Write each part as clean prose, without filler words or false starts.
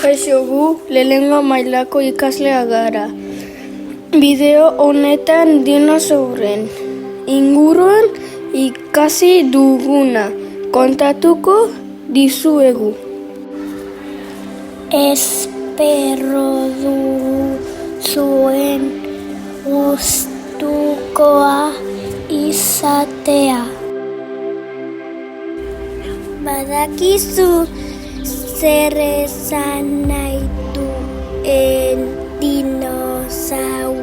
Kaixo, gu lehenengo mailako ikasleak gara. Bideo honetan dinosauren inguruan ikasi duguna kontatuko dizuegu. Espero zuen gustukoa izatea. Badakizu zer esan nahi duen dinosauro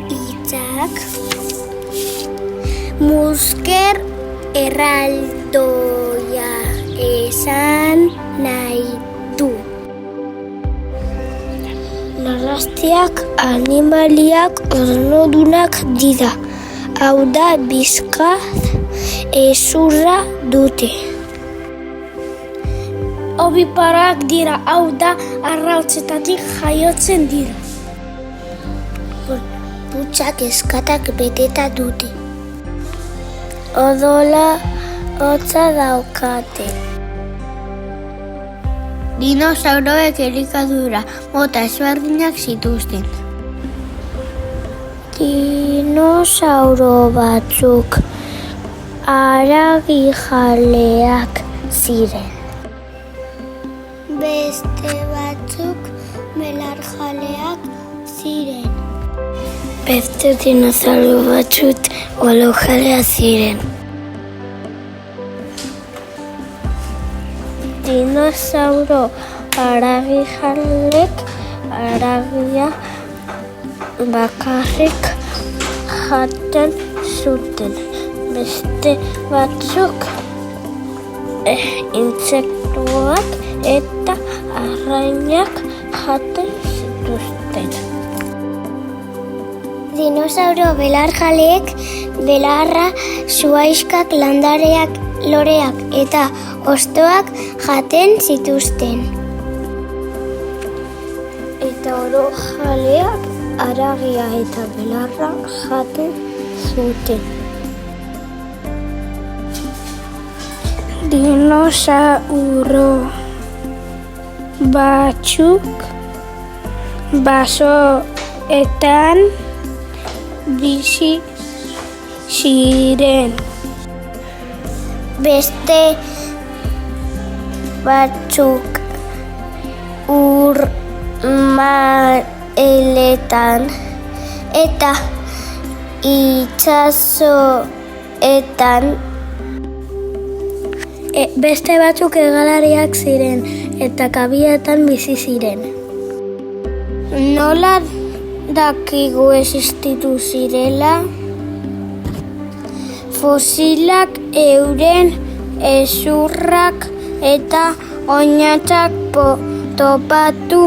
hitzak? Musker erraldoia esan nahi du. Narrastiak animaliak ornodunak dira. Hau da bizkar ezurra dute. Obiparoak dira, hau da arrautzetatik jaiotzen dira. Putxak eskatak beteta dute. Odola hotza daukate. Dinosauroek elikadura mota ezberdinak zituzten. Dinosauro batzuk haragijaleak ziren. Beste batzuk belarjaleak ziren. Beste dinosauro batzuk olojaleak ziren. Dinosauro haragijalek haragia bakarrik jaten zuten. Beste batzuk intsektuak eta arrainak jaten zituzten. Dinosauro belarjaleek belarra, zuhaixkak, landareak, loreak eta hostoak jaten zituzten. Eta orojaleak haragia eta belarra jaten zuten. Dinosauro batzuk basoetan bizi ziren. Beste batzuk urmaeletan eta itsasoetan. Beste batzuk hegalariak ziren eta kabietan bizi ziren. Nola dakigu existitu zirela? Fosilak euren ezurrak eta oinatzak topatu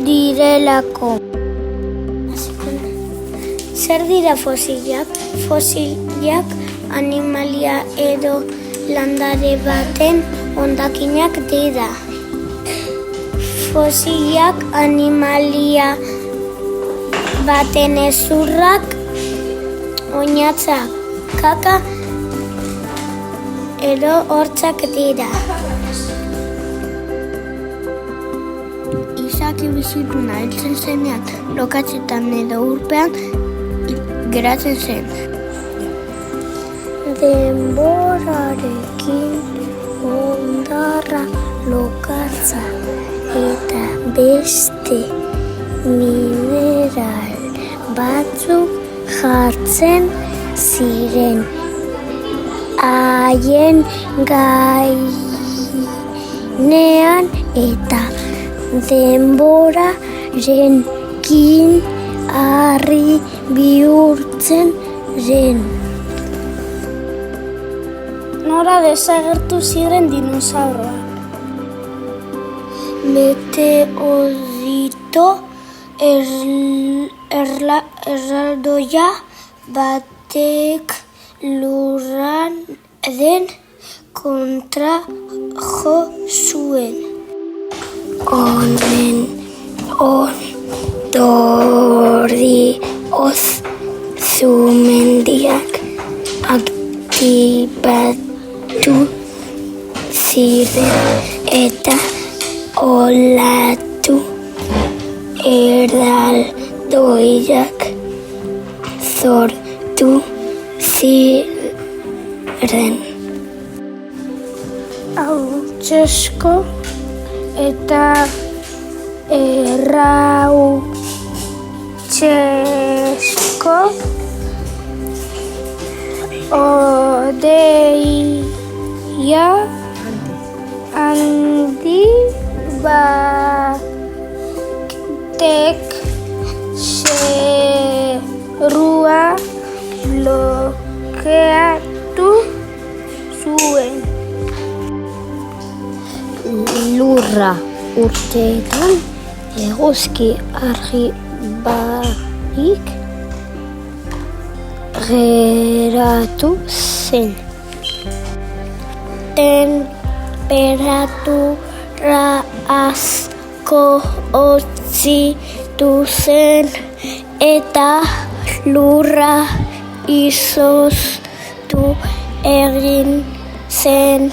direlako. Zer dira fosilak? Fosilak animalia edo landare baten hondakinak dira. Fosilak animalia baten ezurrak, oinatzak, kaka edo hortzak dira. Izaki bizituna heltzen zenean, lokatzetan edo urpean geratzen zen. Denborarekin hondarra, lokatza eta beste mineral batzuk jartzen ziren. Haien gainean eta denborarekin harri bihurtzen zen. Nora desagertu ziren dinosauroak? Meteorito erraldoia batek lurraren kontra jo zuen. Honen ondorioz sumendiak aktibatu ziren eta olatu erraldoiak sortu ziren. Hautsesko eta errautsesko odeia handi batek zerua blokeatu zuen. Lurra urteetan eguzki argi barik geratu zen. Temperatura asko hotzitu zen eta lurra izoztu egin zen.